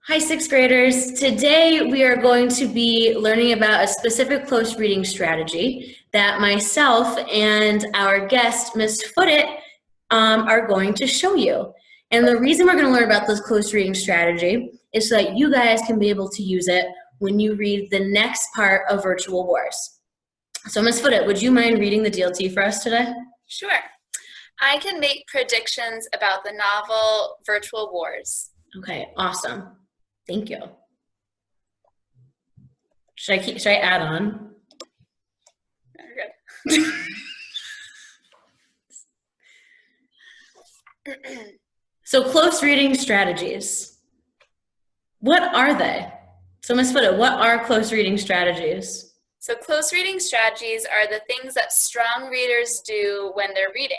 Hi, sixth graders. Today we are going to be learning about a specific close reading strategy that myself and our guest, Miss Footit, are going to show you. And the reason we're going to learn about this close reading strategy is so that you guys can be able to use it when you read the next part of Virtual Wars. So Miss Footit, would you mind reading the DLT for us today? Sure. I can make predictions about the novel Virtual Wars. Okay, awesome. Thank you. Should I add on? You're good. So close reading strategies. What are they? So Ms. Footit, what are close reading strategies? So close reading strategies are the things that strong readers do when they're reading.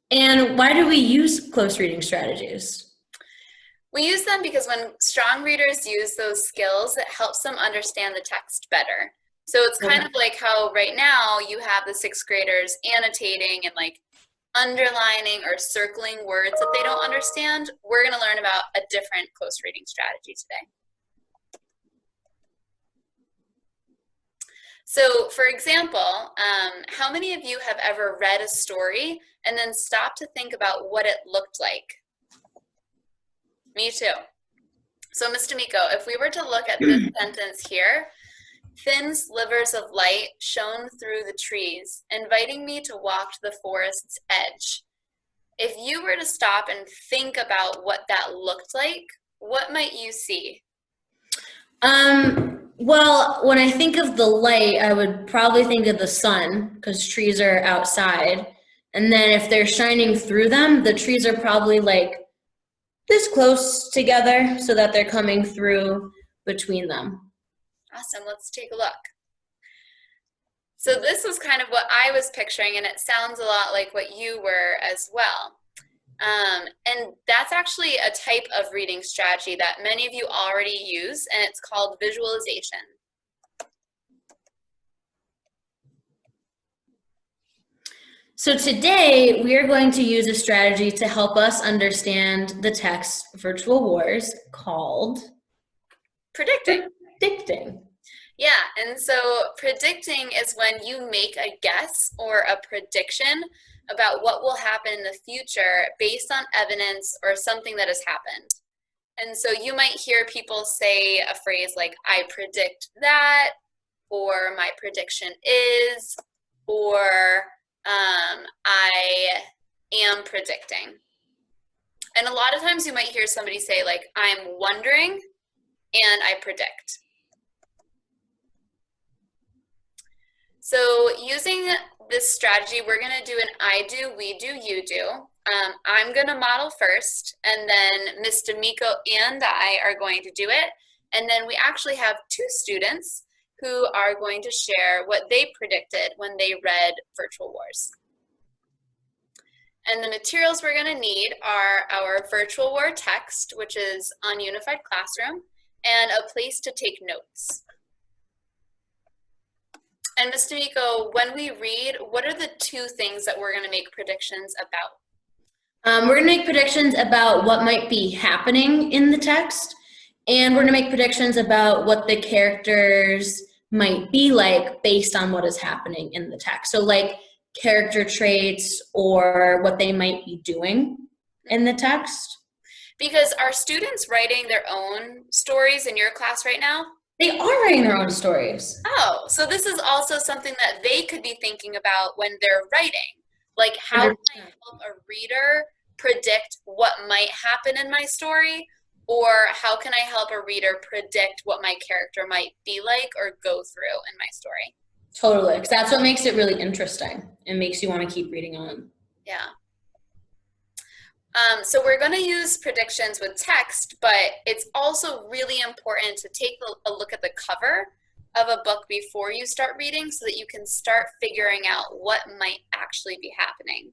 And why do we use close reading strategies? We use them because when strong readers use those skills, it helps them understand the text better. So it's kind of like how right now you have the sixth graders annotating and like underlining or circling words that they don't understand. We're going to learn about a different close reading strategy today. So for example, how many of you have ever read a story and then stopped to think about what it looked like? Me too. So Ms. DAmico, if we were to look at this sentence here, thin slivers of light shone through the trees, inviting me to walk to the forest's edge. If you were to stop and think about what that looked like, what might you see? Well, when I think of the light, I would probably think of the sun because trees are outside. And then if they're shining through them, the trees are probably like this close together so that they're coming through between them. Awesome, let's take a look. So this was kind of what I was picturing, and it sounds a lot like what you were as well. And that's actually a type of reading strategy that many of you already use, and it's called visualization. So today we are going to use a strategy to help us understand the text Virtual Wars called Predicting. Yeah, and so predicting is when you make a guess or a prediction about what will happen in the future based on evidence or something that has happened. And so you might hear people say a phrase like, I predict that, or my prediction is, or I am predicting. And a lot of times you might hear somebody say like, I'm wondering and I predict. So using this strategy, we're going to do an I do, we do, you do. I'm going to model first, and then Ms. DAmico and I are going to do it. And then we actually have two students who are going to share what they predicted when they read Virtual Wars. And the materials we're going to need are our Virtual War text, which is on Unified Classroom, and a place to take notes. And Ms. DAmico, when we read, what are the two things that we're going to make predictions about? We're going to make predictions about what might be happening in the text, and we're going to make predictions about what the characters might be like based on what is happening in the text. So like character traits or what they might be doing in the text. Because are students writing their own stories in your class right now? They are writing their own stories. Oh, so this is also something that they could be thinking about when they're writing. Like, how can I help a reader predict what might happen in my story? Or how can I help a reader predict what my character might be like or go through in my story? Totally, because that's what makes it really interesting. It makes you want to keep reading on. Yeah. So we're going to use predictions with text, but it's also really important to take a look at the cover of a book before you start reading so that you can start figuring out what might actually be happening.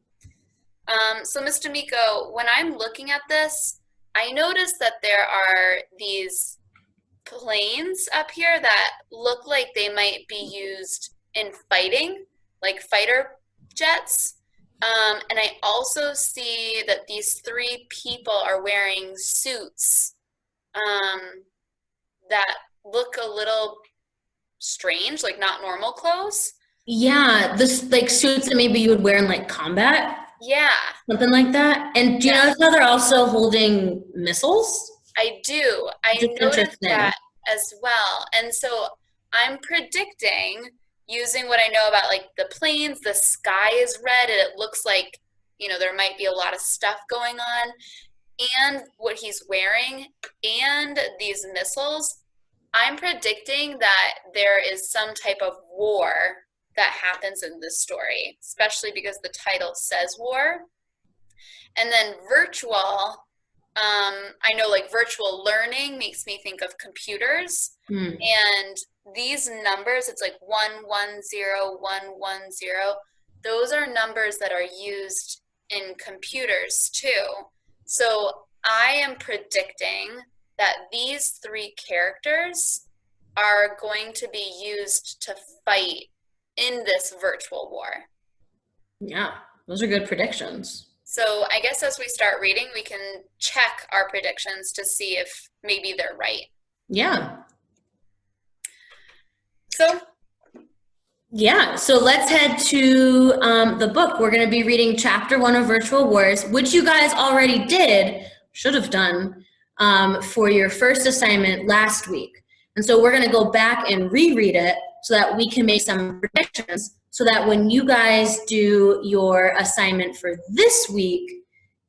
So Ms. DAmico, when I'm looking at this, I noticed that there are these planes up here that look like they might be used in fighting, like fighter jets. And I also see that these three people are wearing suits that look a little strange, like not normal clothes. Yeah, this like suits that maybe you would wear in like combat, Yeah, something like that. And do you notice yes, how they're also holding missiles? I do. I It's noticed interesting. that as well. And so I'm predicting using what I know about like the planes, the sky is red and it looks like, there might be a lot of stuff going on, and what he's wearing and these missiles. I'm predicting that there is some type of war that happens in this story, especially because the title says war. And then virtual, I know like virtual learning makes me think of computers. Hmm. And these numbers, it's like 110, 110. Those are numbers that are used in computers too. So I am predicting that these three characters are going to be used to fight in this virtual war. Yeah, those are good predictions. So I guess as we start reading, we can check our predictions to see if maybe they're right. Yeah. So, Yeah, so let's head to the book. We're going to be reading chapter 1 of Virtual Wars, which you guys already did, should have done, for your first assignment last week. And so we're going to go back and reread it so that we can make some predictions, so that when you guys do your assignment for this week,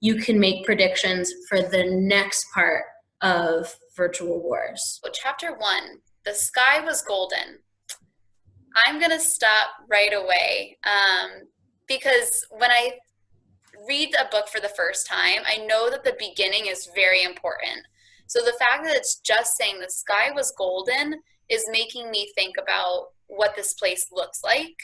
you can make predictions for the next part of Virtual Wars. so chapter 1, the sky was golden. I'm going to stop right away because when I read a book for the first time, I know that the beginning is very important. So the fact that it's just saying the sky was golden is making me think about what this place looks like.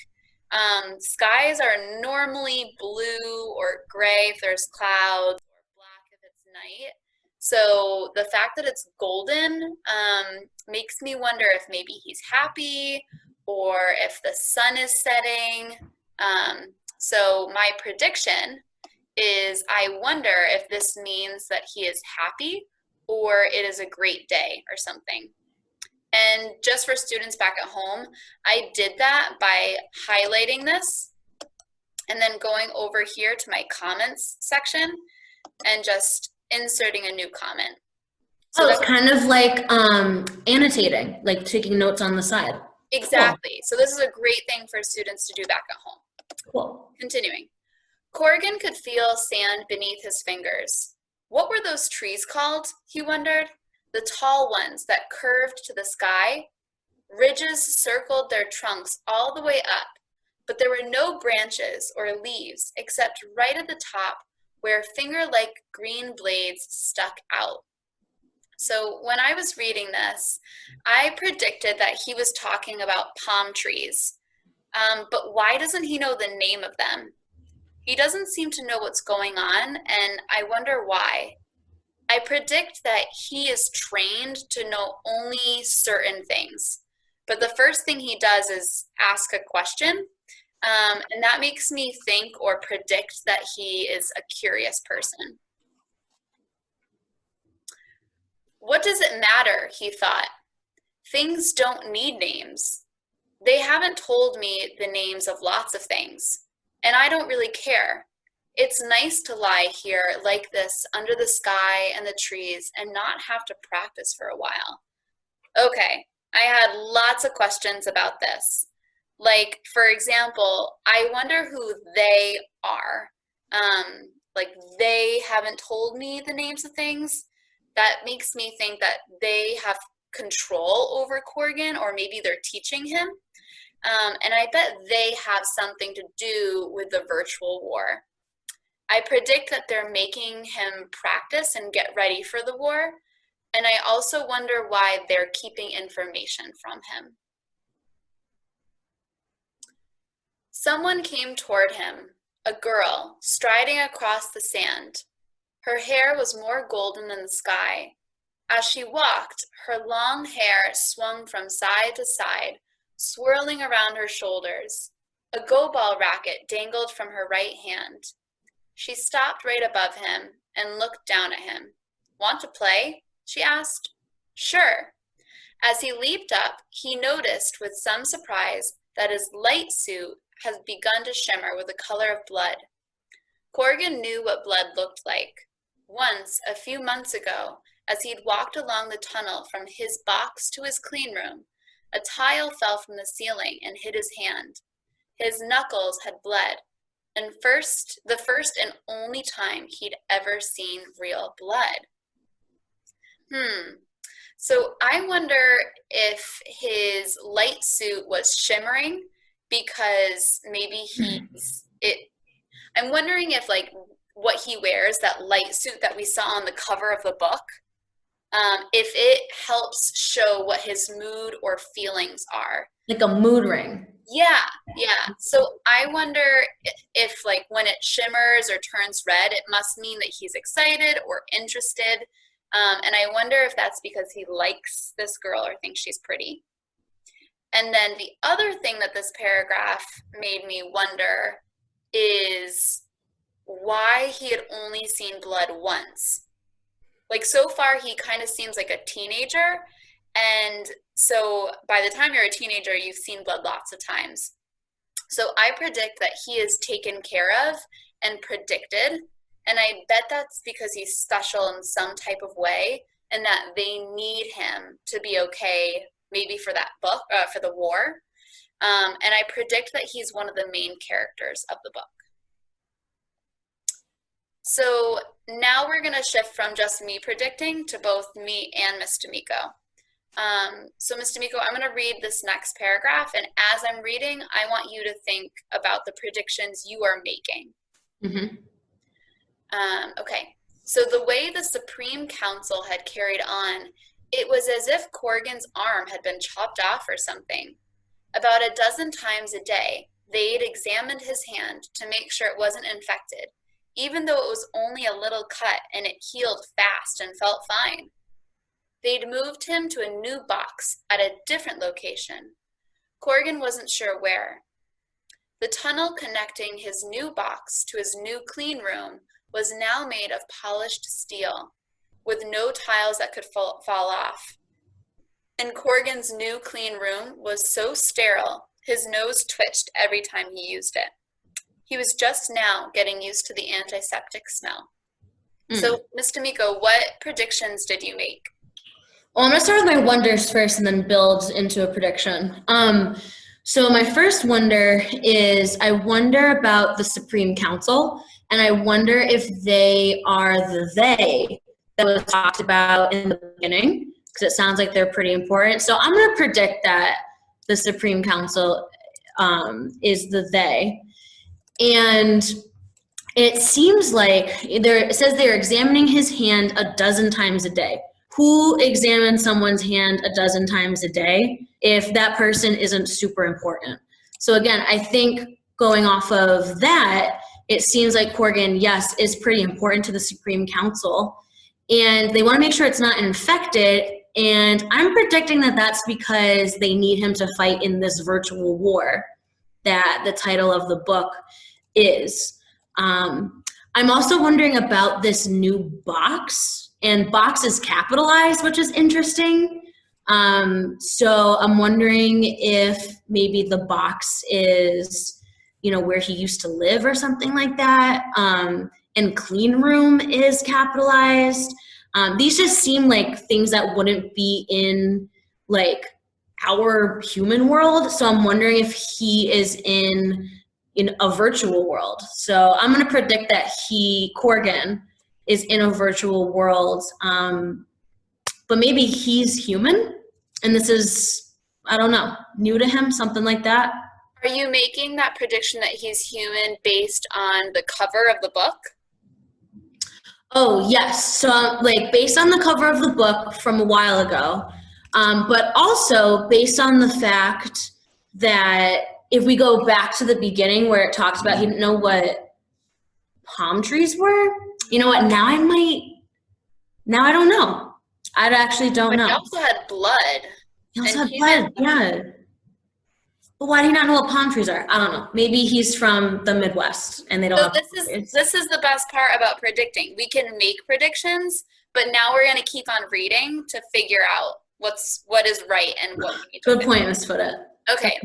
Skies are normally blue or gray if there's clouds, or black if it's night. So the fact that it's golden makes me wonder if maybe he's happy or if the sun is setting. So my prediction is I wonder if this means that he is happy or it is a great day or something. And just for students back at home, I did that by highlighting this and then going over here to my comments section and just inserting a new comment. So it's kind of like annotating, like taking notes on the side. Exactly. Cool. So this is a great thing for students to do back at home. Cool. Continuing. Corrigan could feel sand beneath his fingers. What were those trees called? He wondered. The tall ones that curved to the sky. Ridges circled their trunks all the way up, but there were no branches or leaves except right at the top where finger-like green blades stuck out. So when I was reading this, I predicted that he was talking about palm trees. But why doesn't he know the name of them? He doesn't seem to know what's going on, and I wonder why. I predict that he is trained to know only certain things. But the first thing he does is ask a question, and that makes me think or predict that he is a curious person. What does it matter, he thought. Things don't need names. They haven't told me the names of lots of things, and I don't really care. It's nice to lie here like this under the sky and the trees and not have to practice for a while. Okay, I had lots of questions about this. Like, for example, I wonder who they are. Like, they haven't told me the names of things. That makes me think that they have control over Corrigan, or maybe they're teaching him. And I bet they have something to do with the virtual war. I predict that they're making him practice and get ready for the war. And I also wonder why they're keeping information from him. Someone came toward him, a girl, striding across the sand. Her hair was more golden than the sky. As she walked, her long hair swung from side to side, swirling around her shoulders. A go-ball racket dangled from her right hand. She stopped right above him and looked down at him. Want to play? She asked. Sure. As he leaped up, he noticed with some surprise that his light suit had begun to shimmer with the color of blood. Corrigan knew what blood looked like. Once, a few months ago, as he'd walked along the tunnel from his box to his clean room, a tile fell from the ceiling and hit his hand. His knuckles had bled, and the first and only time he'd ever seen real blood. So I wonder if his light suit was shimmering because maybe I'm wondering if like what he wears, that light suit that we saw on the cover of the book, if it helps show what his mood or feelings are. Like a mood ring. Yeah. So I wonder if like when it shimmers or turns red, it must mean that he's excited or interested. And I wonder if that's because he likes this girl or thinks she's pretty. And then the other thing that this paragraph made me wonder is why he had only seen blood once. Like so far, he kind of seems like a teenager. And so by the time you're a teenager, you've seen blood lots of times. So I predict that he is taken care of and predicted. And I bet that's because he's special in some type of way and that they need him to be okay, maybe for that book, for the war. And I predict that he's one of the main characters of the book. So now we're going to shift from just me predicting to both me and Miss DAmico. So Miss DAmico, I'm going to read this next paragraph, and as I'm reading, I want you to think about the predictions you are making. Mm-hmm. Okay, so the way the Supreme Council had carried on, it was as if Corrigan's arm had been chopped off or something. About a dozen times a day, they'd examined his hand to make sure it wasn't infected, even though it was only a little cut and it healed fast and felt fine. They'd moved him to a new box at a different location. Corrigan wasn't sure where. The tunnel connecting his new box to his new clean room was now made of polished steel, with no tiles that could fall off. And Corrigan's new clean room was so sterile, his nose twitched every time he used it. He was just now getting used to the antiseptic smell. So, Ms. DAmico, what predictions did you make? Well, I'm going to start with my wonders first and then build into a prediction. So my first wonder is I wonder about the Supreme Council, and I wonder if they are the they that was talked about in the beginning, because it sounds like they're pretty important. So I'm going to predict that the Supreme Council is the they. And it seems like it says they're examining his hand a dozen times a day. Who examines someone's hand a dozen times a day if that person isn't super important? So again, I think going off of that, it seems like Corrigan, yes, is pretty important to the Supreme Council. And they want to make sure it's not infected. And I'm predicting that that's because they need him to fight in this virtual war that the title of the book is. I'm also wondering about this new box. And box is capitalized, which is interesting. So I'm wondering if maybe the box is, where he used to live or something like that. And clean room is capitalized. These just seem like things that wouldn't be in like our human world. So I'm wondering if he is in a virtual world. So I'm going to predict that Corrigan, is in a virtual world, but maybe he's human, and this is, I don't know, new to him, something like that. Are you making that prediction that he's human based on the cover of the book? Oh, yes. So, based on the cover of the book from a while ago, but also based on the fact that if we go back to the beginning where it talks about he didn't know what palm trees were, you know what, now I don't know. I actually don't know. He also had blood. He also had blood, yeah. But why do you not know what palm trees are? I don't know. Maybe he's from the Midwest and they don't So have palm trees. this is the best part about predicting. We can make predictions, but now we're going to keep on reading to figure out what is right and what we need to Good fix. point, Miss Foote. Okay,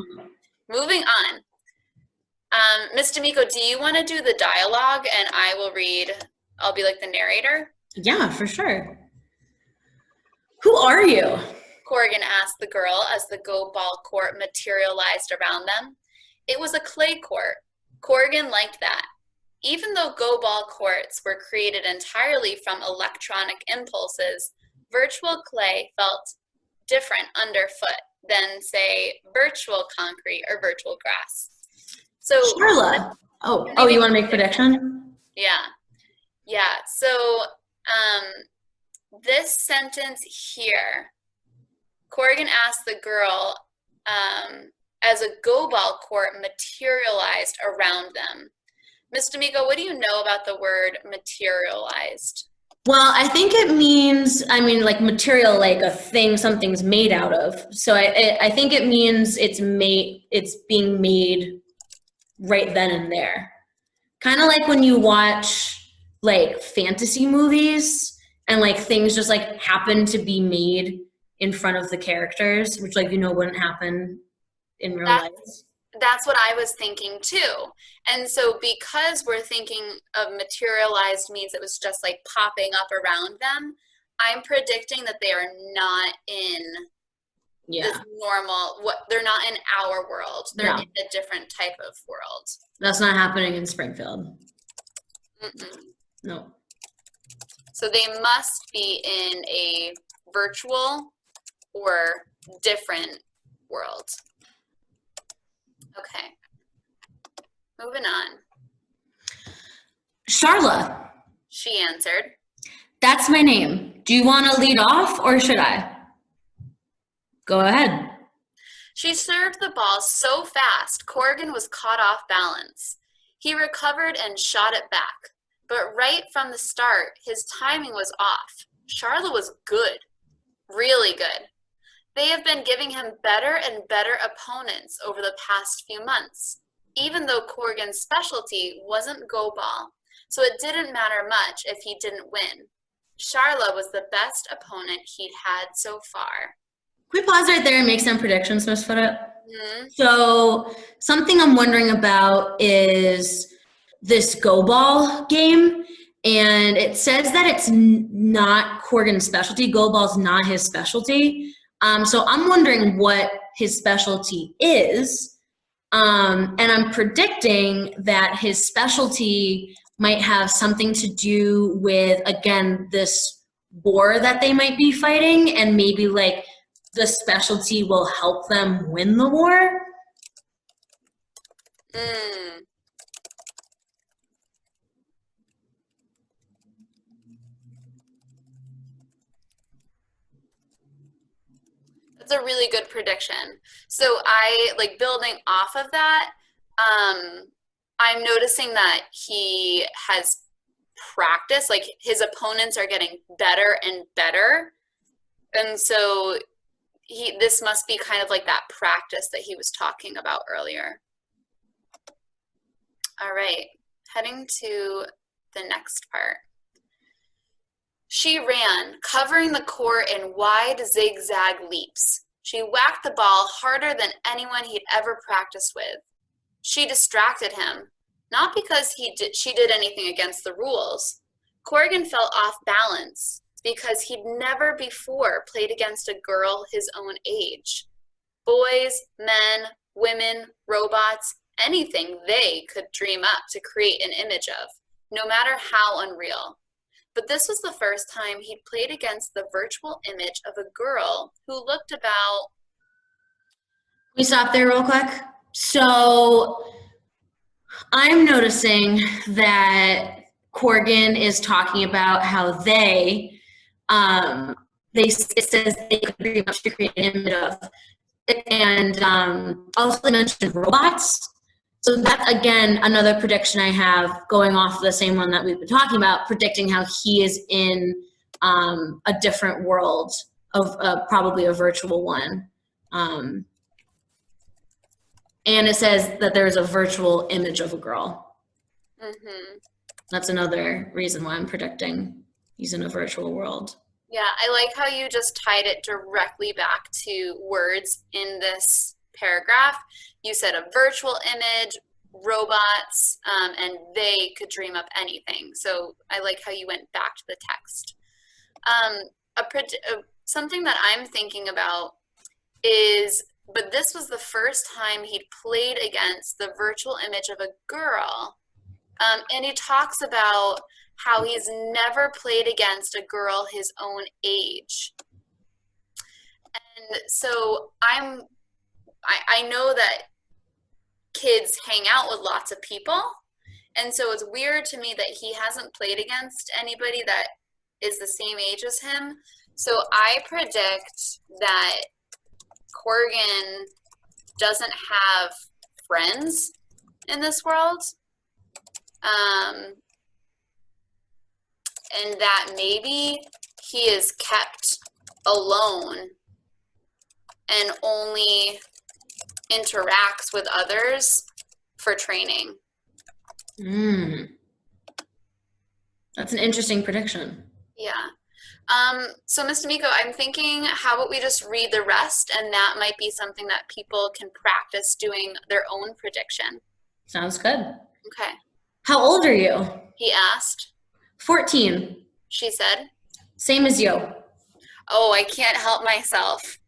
moving on. Ms. DAmico, do you want to do the dialogue and I will read, I'll be like the narrator? Yeah, for sure. Who are you? Corrigan asked the girl as the go ball court materialized around them. It was a clay court. Corrigan liked that. Even though go ball courts were created entirely from electronic impulses, virtual clay felt different underfoot than, say, virtual concrete or virtual grass. So, Charla. Oh, you want to make a prediction? Yeah. So, this sentence here, Corrigan asked the girl as a go ball court materialized around them. Ms. DAmico, what do you know about the word materialized? Well, I think it means, like material, like a thing something's made out of. So I think it means it's being made right then and there. Kind of like when you watch like fantasy movies and like things just like happen to be made in front of the characters, which like wouldn't happen in real life. That's what I was thinking too. And so because we're thinking of materialized means it was just like popping up around them, I'm predicting that they are not in this normal, they're not in our world. They're in a different type of world. That's not happening in Springfield. No. So they must be in a virtual or different world. Okay. Moving on. Charla. She answered. That's my name. Do you want to lead off or should I? Go ahead. She served the ball so fast, Corrigan was caught off balance. He recovered and shot it back. But right from the start, his timing was off. Charla was good. Really good. They have been giving him better and better opponents over the past few months, even though Corrigan's specialty wasn't go ball, so it didn't matter much if he didn't win. Charla was the best opponent he'd had so far. Can we pause right there and make some predictions, Ms. Foote? So something I'm wondering about is this go ball game, and it says that it's not Corrigan's specialty. Go ball's not his specialty. So I'm wondering what his specialty is, and I'm predicting that his specialty might have something to do with, again, this war that they might be fighting, and maybe like the specialty will help them win the war. That's a really good prediction. So I, like, building off of that, I'm noticing that he has practice, like his opponents are getting better and better. And so this must be kind of like that practice that he was talking about earlier. All right, heading to the next part. She ran, covering the court in wide zigzag leaps. She whacked the ball harder than anyone he'd ever practiced with. She distracted him, not because she did anything against the rules. Corrigan fell off balance because he'd never before played against a girl his own age. Boys, men, women, robots, anything they could dream up to create an image of, no matter how unreal. But this was the first time he'd played against the virtual image of a girl who looked about... Can we stop there real quick? So I'm noticing that Corrigan is talking about how it says they could pretty much create an image of, and also they mentioned robots. So that's, again, another prediction I have going off the same one that we've been talking about, predicting how he is in a different world, of probably a virtual one. And it says that there's a virtual image of a girl. Mm-hmm. That's another reason why I'm predicting he's in a virtual world. Yeah, I like how you just tied it directly back to words in this paragraph. You said a virtual image, robots, and they could dream up anything. So I like how you went back to the text. Something that I'm thinking about is, but this was the first time he'd played against the virtual image of a girl. And he talks about how he's never played against a girl his own age. And so I know that kids hang out with lots of people. And so it's weird to me that he hasn't played against anybody that is the same age as him. So I predict that Corgan doesn't have friends in this world. And that maybe he is kept alone and only interacts with others for training. That's an interesting prediction. Yeah. So Ms. DAmico, I'm thinking, how about we just read the rest, and that might be something that people can practice doing their own prediction. Sounds good. Okay. How old are you? He asked. 14. She said. Same as you. Oh, I can't help myself.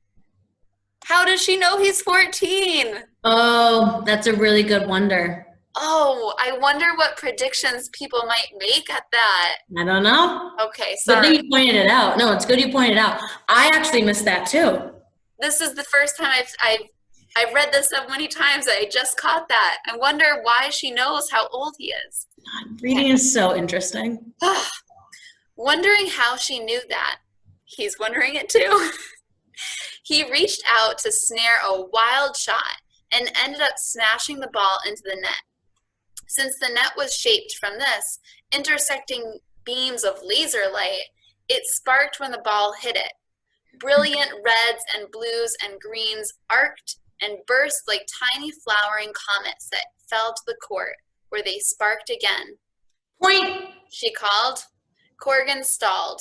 How does she know he's 14? Oh, that's a really good wonder. Oh, I wonder what predictions people might make at that. I don't know. Okay, sorry. Good you pointed it out. No, it's good you pointed it out. I actually missed that too. This is the first time I've read this so many times that I just caught that. I wonder why she knows how old he is. God, reading is so interesting. Wondering how she knew that. He's wondering it too. He reached out to snare a wild shot and ended up smashing the ball into the net. Since the net was shaped from this, intersecting beams of laser light, it sparked when the ball hit it. Brilliant reds and blues and greens arced and burst like tiny flowering comets that fell to the court, where they sparked again. Point, she called. Corgan stalled.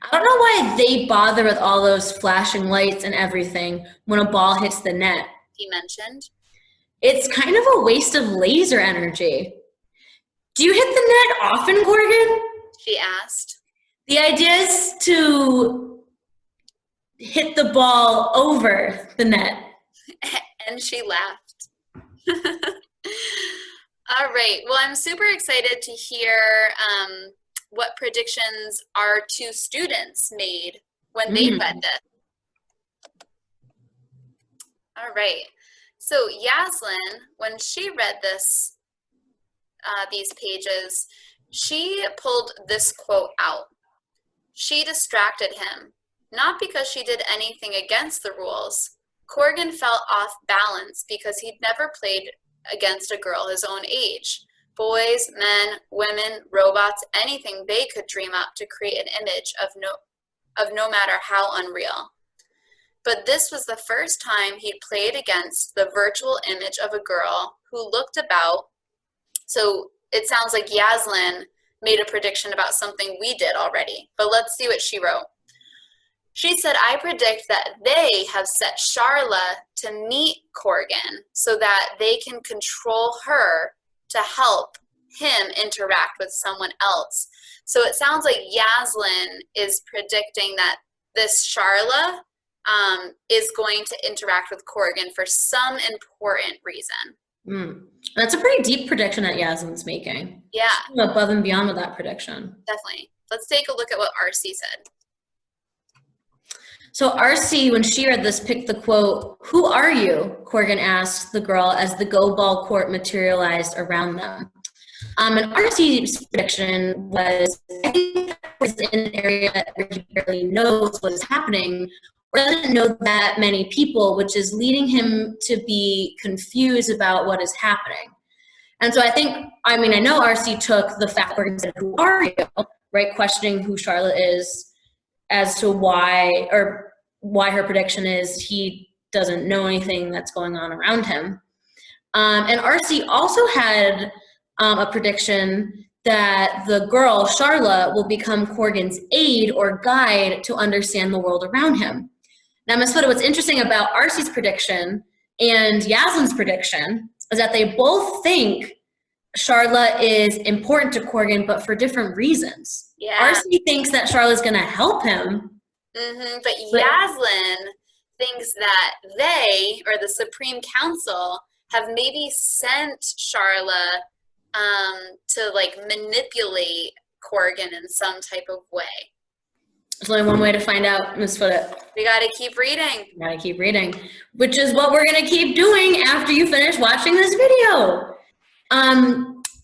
I don't know why they bother with all those flashing lights and everything when a ball hits the net. He mentioned. It's kind of a waste of laser energy. Do you hit the net often, Corgan? She asked. The idea is to hit the ball over the net. And she laughed. All right. Well, I'm super excited to hear what predictions our two students made when they read this. All right. So Yasmine, when she read this, these pages, she pulled this quote out. She distracted him, not because she did anything against the rules. Corgan felt off balance because he'd never played against a girl his own age. Boys, men, women, robots, anything they could dream up to create an image of no matter how unreal. But this was the first time he'd played against the virtual image of a girl who looked about. So it sounds like Yasmine made a prediction about something we did already, but let's see what she wrote. She said, I predict that they have set Charla to meet Corgan so that they can control her to help him interact with someone else. So it sounds like Yasmine is predicting that this Charla is going to interact with Corgan for some important reason. That's a pretty deep prediction that Yasmine's making. Yeah. She's above and beyond with that prediction. Definitely. Let's take a look at what RC said. So RC, when she read this, picked the quote, "Who are you?" Corgan asked the girl as the go ball court materialized around them. And RC's prediction was, I think that was in an area where he barely knows what is happening, or doesn't know that many people, which is leading him to be confused about what is happening. And so I know RC took the fact Corgan said, "Who are you?" right, questioning who Charlotte is as to why her prediction is he doesn't know anything that's going on around him. And RC also had a prediction that the girl, Charla, will become Corgan's aide or guide to understand the world around him. Now, Ms. Foote, what's interesting about RC's prediction and Yasmine's prediction is that they both think Charla is important to Corgan, but for different reasons. Yeah. RC thinks that Charla's going to help him. But Yasmin thinks that they, or the Supreme Council, have maybe sent Charla to like manipulate Corgan in some type of way. There's only one way to find out, Ms. Foote. We gotta keep reading. We gotta keep reading, which is what we're gonna keep doing after you finish watching this video.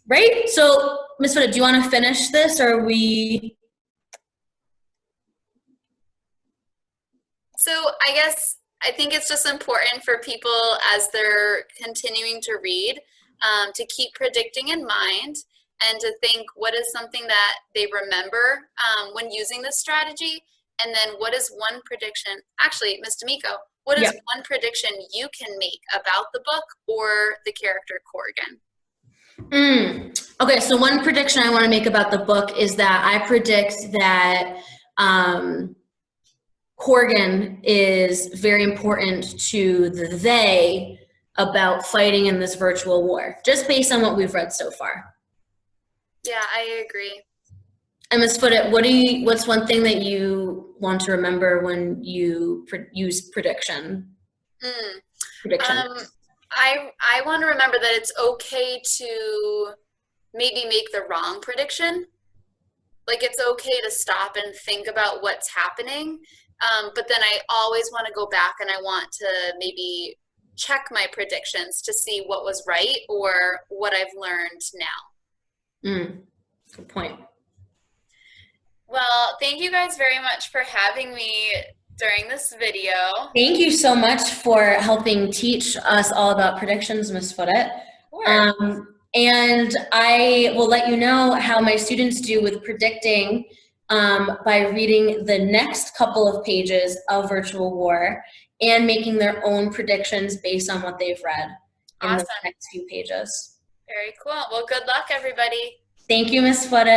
Right? So, Ms. Foote, do you wanna finish this, or are we? So I think it's just important for people as they're continuing to read to keep predicting in mind and to think what is something that they remember when using this strategy, and then what is one prediction, actually, Ms. DAmico, what is one prediction you can make about the book or the character Corgan? Okay, so one prediction I want to make about the book is that I predict that Corgan is very important to the they about fighting in this virtual war, just based on what we've read so far. Yeah, I agree. And Ms. Foote, what's one thing that you want to remember when you use prediction? I want to remember that it's okay to maybe make the wrong prediction. Like, it's okay to stop and think about what's happening. But then I always want to go back and I want to maybe check my predictions to see what was right or what I've learned now. Good point. Well, thank you guys very much for having me during this video. Thank you so much for helping teach us all about predictions, Ms. Foote. And I will let you know how my students do with predicting by reading the next couple of pages of Virtual War and making their own predictions based on what they've read in the next few pages. Very cool. Well, good luck, everybody. Thank you, Ms. Foote.